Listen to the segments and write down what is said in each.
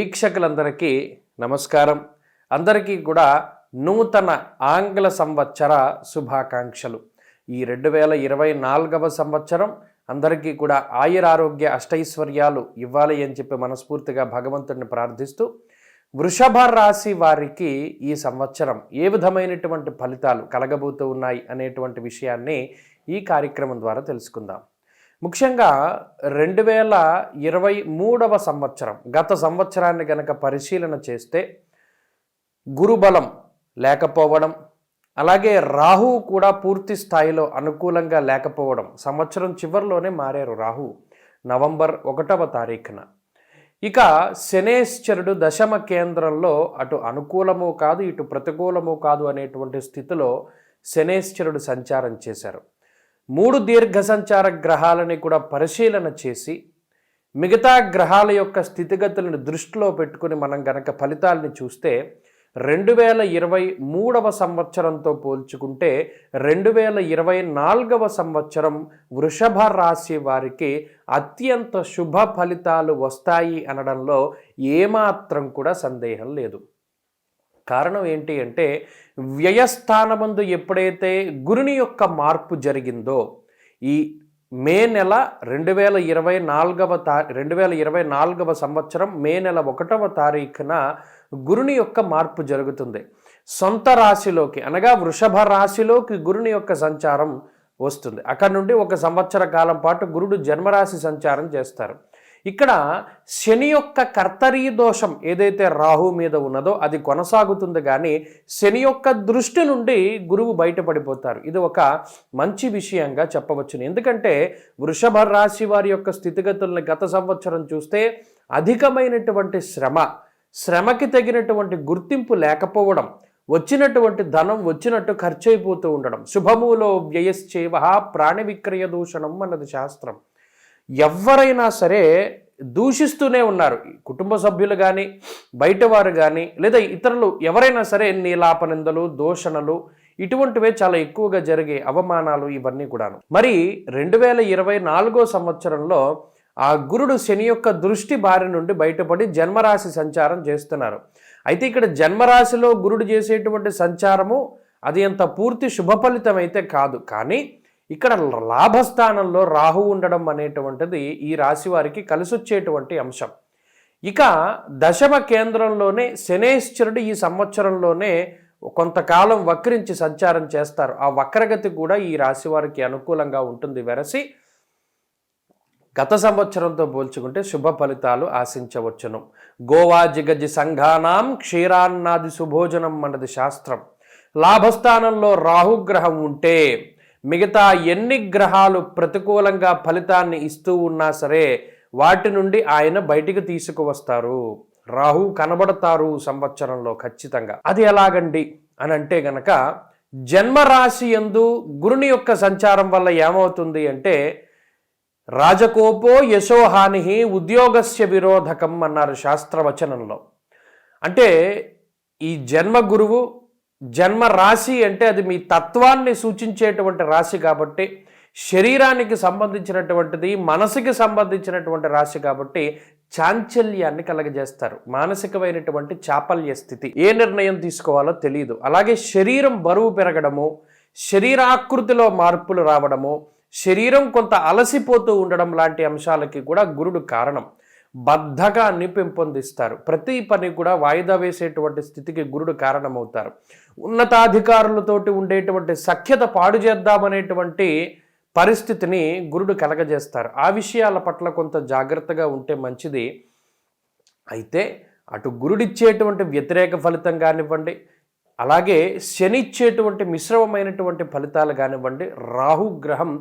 వీక్షకులందరికీ నమస్కారం. అందరికీ కూడా నూతన ఆంగ్ల సంవత్సర శుభాకాంక్షలు. ఈ 2024వ సంవత్సరం అందరికీ కూడా ఆయురారోగ్య అష్టైశ్వర్యాలు ఇవ్వాలి అని చెప్పి మనస్ఫూర్తిగా భగవంతుడిని ప్రార్థిస్తూ, వృషభ రాశి వారికి ఈ సంవత్సరం ఏ విధమైనటువంటి ఫలితాలు కలగబోతూ ఉన్నాయి అనేటువంటి విషయాన్ని ఈ కార్యక్రమం ద్వారా తెలుసుకుందాం. ముఖ్యంగా 2023వ సంవత్సరం గత సంవత్సరాన్ని గనక పరిశీలన చేస్తే గురుబలం లేకపోవడం, అలాగే రాహు కూడా పూర్తి స్థాయిలో అనుకూలంగా లేకపోవడం. సంవత్సరం చివరిలోనే మారారు రాహు నవంబర్ 1వ తారీఖున. ఇక శనేశ్వరుడు దశమ కేంద్రంలో అటు అనుకూలము కాదు ఇటు ప్రతికూలము కాదు అనేటువంటి స్థితిలో శనేశ్వరుడు సంచారం చేశారు. 3 దీర్ఘ సంచార గ్రహాలని కూడా పరిశీలన చేసి మిగతా గ్రహాల యొక్క స్థితిగతులను దృష్టిలో పెట్టుకుని మనం గనక ఫలితాలని చూస్తే 2023వ సంవత్సరంతో పోల్చుకుంటే 2024వ సంవత్సరం వృషభ రాశి వారికి అత్యంత శుభ ఫలితాలు వస్తాయి అనడంలో ఏమాత్రం కూడా సందేహం లేదు. కారణం ఏంటి అంటే, వ్యయస్థానమందు ఎప్పుడైతే గురుని యొక్క మార్పు జరిగిందో ఈ మే నెల 2024వ సంవత్సరం మే నెల 1వ తారీఖున గురుని యొక్క మార్పు జరుగుతుంది. సొంత రాశిలోకి అనగా వృషభ రాశిలోకి గురుని యొక్క సంచారం వస్తుంది. అక్కడ నుండి 1 సంవత్సర కాలం పాటు గురుడు జన్మరాశి సంచారం చేస్తారు. ఇక్కడ శని యొక్క కర్తరీ దోషం ఏదైతే రాహు మీద ఉన్నదో అది కొనసాగుతుంది, కానీ శని యొక్క దృష్టి నుండి గురువు బయటపడిపోతారు. ఇది ఒక మంచి విషయంగా చెప్పవచ్చును. ఎందుకంటే వృషభ రాశి వారి యొక్క స్థితిగతుల్ని గత సంవత్సరం చూస్తే అధికమైనటువంటి శ్రమకి తగినటువంటి గుర్తింపు లేకపోవడం, వచ్చినటువంటి ధనం వచ్చినట్టు ఖర్చు అయిపోతూ ఉండడం, శుభములో వ్యయశ్చేవ ప్రాణి విక్రయ దూషణం అన్నది శాస్త్రం. ఎవరైనా సరే దూషిస్తూనే ఉన్నారు, కుటుంబ సభ్యులు కానీ బయటవారు కానీ లేదా ఇతరులు ఎవరైనా సరే నీలాపనిందలు దూషణలు ఇటువంటివే చాలా ఎక్కువగా జరిగే అవమానాలు ఇవన్నీ కూడాను. మరి 2024వ సంవత్సరంలో ఆ గురుడు శని యొక్క దృష్టి బారి నుండి బయటపడి జన్మరాశి సంచారం చేస్తున్నారు. అయితే ఇక్కడ జన్మరాశిలో గురుడు చేసేటువంటి సంచారము అది అంత పూర్తి శుభ ఫలితం అయితే కాదు, కానీ ఇక్కడ లాభస్థానంలో రాహు ఉండడం అనేటువంటిది ఈ రాశి వారికి కలిసొచ్చేటువంటి అంశం. ఇక దశమ కేంద్రంలోనే శనేశ్వరుడు ఈ సంవత్సరంలోనే కొంతకాలం వక్రించి సంచారం చేస్తారు. ఆ వక్రగతి కూడా ఈ రాశి వారికి అనుకూలంగా ఉంటుంది. వెరసి గత సంవత్సరంతో పోల్చుకుంటే శుభ ఫలితాలు ఆశించవచ్చును. గోవా జిగజి సంఘానాం క్షీరాన్నాది సుభోజనం అన్నది శాస్త్రం. లాభస్థానంలో రాహుగ్రహం ఉంటే మిగతా ఎన్ని గ్రహాలు ప్రతికూలంగా ఫలితాన్ని ఇస్తూ ఉన్నా సరే వాటి నుండి ఆయన బయటికి తీసుకువస్తారు. రాహు కనబడతారు సంవత్సరంలో ఖచ్చితంగా. అది ఎలాగండి అని అంటే గనక, జన్మరాశి యందు గురుని యొక్క సంచారం వల్ల ఏమవుతుంది అంటే, రాజకోపో యశోహాని ఉద్యోగస్య విరోధకం అన్నారు శాస్త్రవచనంలో. అంటే ఈ జన్మ గురువు జన్మ రాశి అంటే అది మీ తత్వాన్ని సూచించేటువంటి రాశి కాబట్టి, శరీరానికి సంబంధించినటువంటిది మనసుకి సంబంధించినటువంటి రాశి కాబట్టి చాంచల్యాన్ని కలగజేస్తారు. మానసికమైనటువంటి చాపల్య స్థితి, ఏ నిర్ణయం తీసుకోవాలో తెలియదు. అలాగే శరీరం బరువు పెరగడము, శరీరాకృతిలో మార్పులు రావడము, శరీరం కొంత అలసిపోతూ ఉండడం లాంటి అంశాలకి కూడా గురుడు కారణం. బద్ధకాన్ని పెంపొందిస్తారు. ప్రతి పని కూడా వాయిదా వేసేటువంటి స్థితికి గురుడు కారణమవుతారు. ఉన్నతాధికారులతోటి ఉండేటువంటి సఖ్యత పాడు చేద్దామనేటువంటి పరిస్థితిని గురుడు కలగజేస్తారు. ఆ విషయాల పట్ల కొంత జాగ్రత్తగా ఉంటే మంచిది. అయితే అటు గురుడిచ్చేటువంటి వ్యతిరేక ఫలితం కానివ్వండి, అలాగే శని ఇచ్చేటువంటి మిశ్రమమైనటువంటి ఫలితాలు కానివ్వండి, రాహుగ్రహం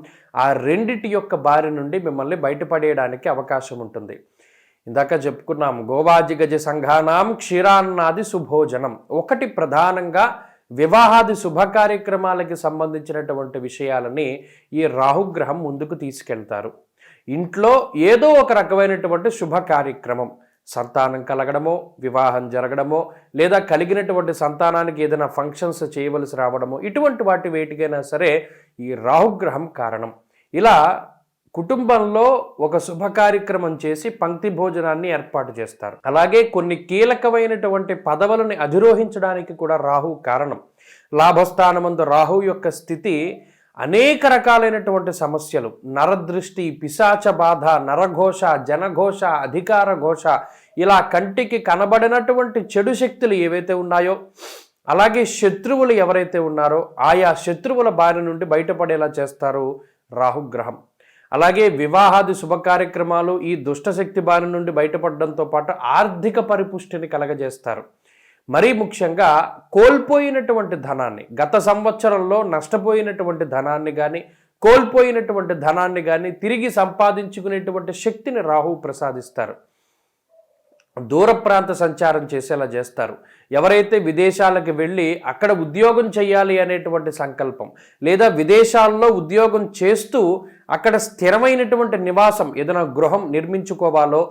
ఆ రెండిటి యొక్క బారి నుండి మిమ్మల్ని బయటపడేయడానికి అవకాశం ఉంటుంది. ఇందాక చెప్పుకున్నాం, గోవాజిగజ సంఘానాం క్షీరాన్నాది సుభోజనం. ఒకటి ప్రధానంగా వివాహాది శుభ కార్యక్రమాలకి సంబంధించినటువంటి విషయాలని ఈ రాహుగ్రహం ముందుకు తీసుకెళ్తారు. ఇంట్లో ఏదో ఒక రకమైనటువంటి శుభ కార్యక్రమం, సంతానం కలగడమో, వివాహం జరగడమో, లేదా కలిగినటువంటి సంతానానికి ఏదైనా ఫంక్షన్స్ చేయవలసి రావడమో, ఇటువంటి వేటికైనా సరే ఈ రాహుగ్రహం కారణం. ఇలా కుటుంబంలో ఒక శుభ కార్యక్రమం చేసి పంక్తి భోజనాన్ని ఏర్పాటు చేస్తారు. అలాగే కొన్ని కీలకమైనటువంటి పదవులను అధిరోహించడానికి కూడా రాహు కారణం. లాభస్థానమందు రాహు యొక్క స్థితి అనేక రకాలైనటువంటి సమస్యలు, నరదృష్టి, పిశాచ బాధ, నరఘోష, జనఘోష, అధికార ఘోష, ఇలా కంటికి కనబడినటువంటి చెడు శక్తులు ఏవైతే ఉన్నాయో, అలాగే శత్రువులు ఎవరైతే ఉన్నారో ఆయా శత్రువుల బారి నుండి బయటపడేలా చేస్తారు రాహుగ్రహం. అలాగే వివాహాది శుభ కార్యక్రమాలు ఈ దుష్టశక్తి బారి నుండి బయటపడడంతో పాటు ఆర్థిక పరిపుష్టిని కలగజేస్తారు. మరీ ముఖ్యంగా కోల్పోయినటువంటి ధనాన్ని, గత సంవత్సరంలో నష్టపోయినటువంటి ధనాన్ని కానీ కోల్పోయినటువంటి ధనాన్ని కానీ తిరిగి సంపాదించుకునేటువంటి శక్తిని రాహువు ప్రసాదిస్తారు. దూర ప్రాంత సంచారం చేసేలా చేస్తారు. ఎవరైతే విదేశాలకు వెళ్ళి అక్కడ ఉద్యోగం చేయాలి అనేటువంటి సంకల్పం, లేదా విదేశాల్లో ఉద్యోగం చేస్తూ అక్కడ స్థిరమైనటువంటి నివాసం ఏదైనా గృహం నిర్మించుకోవాలో,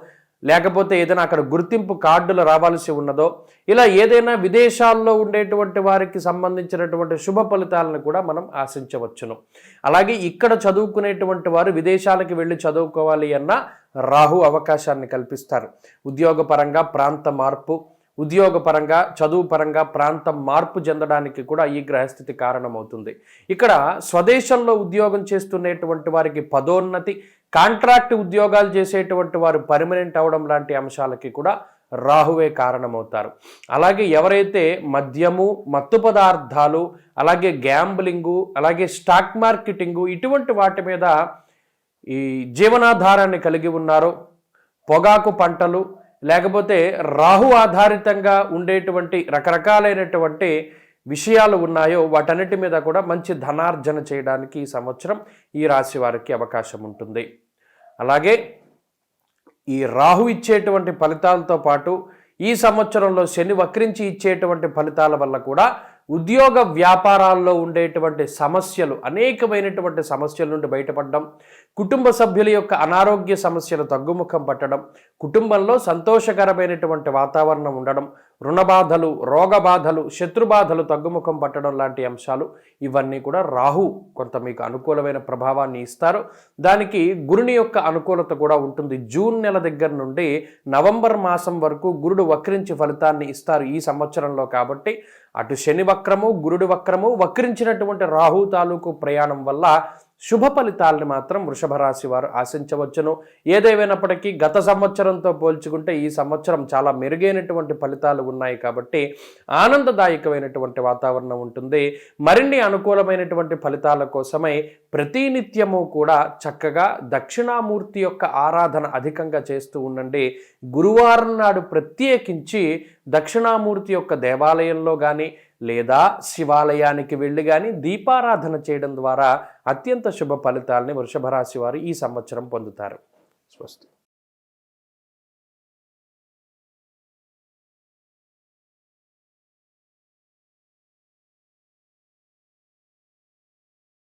లేకపోతే ఏదైనా అక్కడ గుర్తింపు కార్డులు రావాల్సి ఉన్నదో, ఇలా ఏదైనా విదేశాల్లో ఉండేటువంటి వారికి సంబంధించినటువంటి శుభ ఫలితాలను కూడా మనం ఆశించవచ్చును. అలాగే ఇక్కడ చదువుకునేటువంటి వారు విదేశాలకు వెళ్ళి చదువుకోవాలి అన్న రాహు అవకాశాన్ని కల్పిస్తారు. ఉద్యోగపరంగా ప్రాంత మార్పు, ఉద్యోగపరంగా చదువు పరంగా ప్రాంతం మార్పు చెందడానికి కూడా ఈ గ్రహస్థితి కారణమవుతుంది. ఇక్కడ స్వదేశంలో ఉద్యోగం చేస్తున్నటువంటి వారికి పదోన్నతి, కాంట్రాక్ట్ ఉద్యోగాలు చేసేటువంటి వారు పర్మనెంట్ అవడం లాంటి అంశాలకి కూడా రాహువే కారణమవుతారు. అలాగే ఎవరైతే మద్యము, మత్తు పదార్థాలు, అలాగే గ్యాంబ్లింగు, అలాగే స్టాక్ మార్కెటింగు ఇటువంటి వాటి మీద ఈ జీవనాధారాన్ని కలిగి ఉన్నారో, పొగాకు పంటలు, లేకపోతే రాహు ఆధారితంగా ఉండేటువంటి రకరకాలైనటువంటి విషయాలు ఉన్నాయో వాటన్నిటి మీద కూడా మంచి ధనార్జన చేయడానికి ఈ సంవత్సరం ఈ రాశి వారికి అవకాశం ఉంటుంది. అలాగే ఈ రాహు ఇచ్చేటువంటి ఫలితాలతో పాటు ఈ సంవత్సరంలో శని వక్రించి ఇచ్చేటువంటి ఫలితాల వల్ల కూడా ఉద్యోగ వ్యాపారాల్లో ఉండేటువంటి సమస్యలు, అనేకమైనటువంటి సమస్యల నుండి బయటపడడం, కుటుంబ సభ్యుల యొక్క అనారోగ్య సమస్యలు తగ్గుముఖం పట్టడం, కుటుంబంలో సంతోషకరమైనటువంటి వాతావరణం ఉండడం, రుణబాధలు, రోగబాధలు, శత్రుబాధలు తగ్గుముఖం పట్టడం లాంటి అంశాలు ఇవన్నీ కూడా రాహు కొంత మీకు అనుకూలమైన ప్రభావాన్ని ఇస్తారు. దానికి గురుని యొక్క అనుకూలత కూడా ఉంటుంది. జూన్ నెల దగ్గర నుండి నవంబర్ మాసం వరకు గురుడు వక్రించి ఫలితాన్ని ఇస్తారు ఈ సంవత్సరంలో. కాబట్టి అటు శని వక్రము, గురుడు వక్రము, వక్రించినటువంటి రాహు తాలూకు ప్రయాణం వల్ల శుభ ఫలితాలను మాత్రం వృషభ రాశి వారు ఆశించవచ్చును. ఏదేమైనప్పటికీ గత సంవత్సరంతో పోల్చుకుంటే ఈ సంవత్సరం చాలా మెరుగైనటువంటి ఫలితాలు ఉన్నాయి కాబట్టి ఆనందదాయకమైనటువంటి వాతావరణం ఉంటుంది. మరిన్ని అనుకూలమైనటువంటి ఫలితాల కోసమై ప్రతినిత్యము కూడా చక్కగా దక్షిణామూర్తి యొక్క ఆరాధన అధికంగా చేస్తూ ఉండండి. గురువారం నాడు ప్రత్యేకించి దక్షిణామూర్తి యొక్క దేవాలయంలో కానీ లేదా శివాలయానికి వెళ్ళి కానీ దీపారాధన చేయడం ద్వారా అత్యంత శుభ ఫలితాలని వృషభ రాశి వారు ఈ సంవత్సరం పొందుతారు. స్వస్తి.